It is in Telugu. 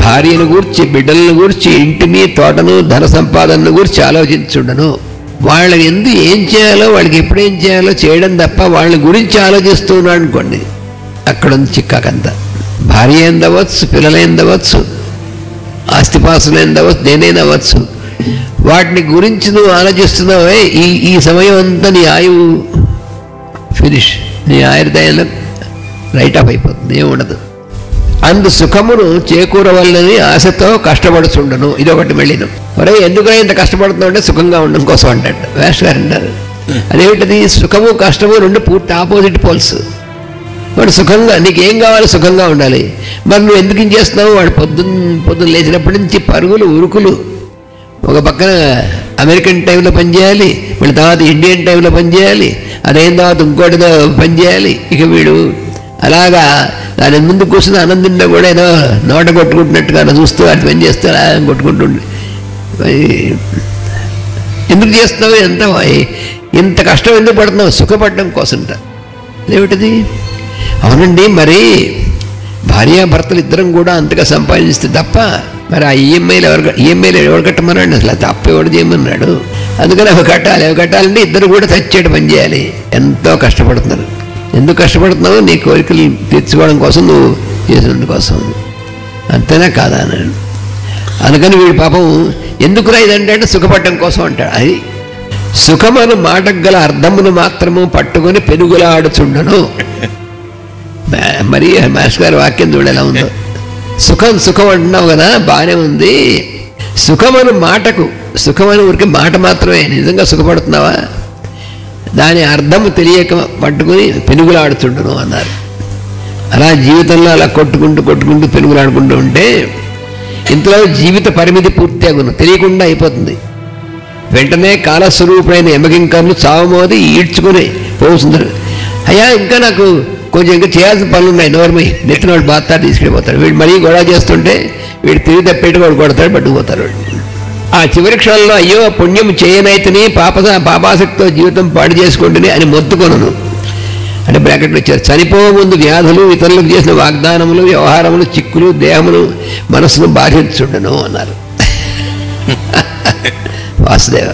భార్యను గూర్చి, బిడ్డలను గూర్చి, ఇంటిని, తోటను, ధన సంపాదనను గూర్చి ఆలోచించుండను. వాళ్ళ ఎందు ఏం చేయాలో, వాళ్ళకి ఎప్పుడేం చేయాలో చేయడం తప్ప వాళ్ళ గురించి ఆలోచిస్తున్నాడు అనుకోండి, అక్కడ ఉంది చిక్కాకంతా. భార్య ఎందవచ్చు, పిల్లలైందవచ్చు, ఆస్తిపాసులైందవచ్చు, నేనైనా అవ్వచ్చు. వాటిని గురించి నువ్వు ఆలోచిస్తున్నావే, ఈ సమయం అంతా నీ ఆయువు ఫినిష్, నీ ఆయుర్దాయంలో రైట్ ఆఫ్ అయిపోతుంది, ఏముండదు. అందు సుఖమును చేకూరవల్లని ఆశతో కష్టపడుచుండను. ఇదొకటి మళ్ళీను. మరే ఎందుకైనా ఇంత కష్టపడుతున్నావు అంటే సుఖంగా ఉండడం కోసం అంటాడు వేస్ట్ గారు అంటారు. అదేమిటది? సుఖము కష్టము రెండు పూర్తి ఆపోజిట్ పోల్స్. వాడు సుఖంగా, నీకేం కావాలి? సుఖంగా ఉండాలి. మరి నువ్వు ఎందుకు చేస్తున్నావు? వాడు పొద్దున్న లేచినప్పటి నుంచి పరుగులు, ఉరుకులు. ఒక పక్కన అమెరికన్ టైంలో పనిచేయాలి, మళ్ళీ తర్వాత ఇండియన్ టైంలో పనిచేయాలి, అదైన తర్వాత ఇంకోటితో పనిచేయాలి. ఇక వీడు అలాగా దాని ముందు కూర్చుని ఆనందంలో కూడా ఏదో నోట కొట్టుకుంటున్నట్టుగా చూస్తూ అటు పని చేస్తూ అలా కొట్టుకుంటుండే. ఎందుకు చేస్తున్నావు? ఇంత కష్టం ఎందుకు పడుతున్నావు? సుఖపడడం కోసంట. ఏమిటిది? అవునండి, మరి భార్యాభర్తలు ఇద్దరం కూడా అంతగా సంపాదిస్తే తప్ప మరి ఆ ఈఎంఐలు ఎవరు కట్టమన్నాడు? అసలు ఆ తప్పు ఎవరు చేయమన్నాడు? అందుకని అవి కట్టాలంటే ఇద్దరు కూడా చచ్చేట పని చేయాలి. ఎంతో కష్టపడుతున్నారు. ఎందుకు కష్టపడుతున్నావు? నీ కోరికలు తీర్చుకోవడం కోసం, నువ్వు చేసినందు కోసం. అంతేనా కాదా అన్నాడు. అందుకని వీడి పాపం ఎందుకు రాయిదంటే సుఖపడడం కోసం అంటాడు. అది సుఖమను మాటకు గల అర్థమును మాత్రము పట్టుకొని పెనుగులాడుచుండను. మరి మాస్టర్ గారి వాక్యం చూడ ఎలా ఉందో. సుఖం అంటున్నావు కదా, బాగానే ఉంది. సుఖమను మాటకు, సుఖమని ఊరికి మాట మాత్రమే. నిజంగా సుఖపడుతున్నావా? దాని అర్థము తెలియక పట్టుకుని పెనుగులాడుతుండను అన్నారు. అలా జీవితంలో అలా కొట్టుకుంటూ పెనుగులాడుకుంటూ ఉంటే ఇంతలో జీవిత పరిమితి పూర్తి అగును, తెలియకుండా అయిపోతుంది. వెంటనే కాలస్వరూపుడైన యమకింకర్లు చావమోది ఈడ్చుకుని పోతుంటారు. అయ్యా, ఇంకా నాకు కొంచెం ఇంకా చేయాల్సిన పనులు ఉన్నాయి, నోర్మై నెత్తిన వాడు బాత్తాడు తీసుకెళ్ళిపోతాడు. వీడు మరీ గొడవ చేస్తుంటే వీడు తిరిగి తప్పేటి వాడు కొడతాడు, పట్టుకుపోతాడు. ఆ చివరి క్షణంలో అయ్యో పుణ్యం చేయనైతేనే పాపాసక్తితో జీవితం పాడు చేసుకుంటుని అని మొత్తుకొనను అంటే బ్రాకెట్లు వచ్చారు. చనిపోయే ముందు వ్యాధులు, ఇతరులకు చేసిన వాగ్దానములు, వ్యవహారములు, చిక్కులు, దేహమును, మనస్సును బాధించుండను అన్నారు వాసుదేవ.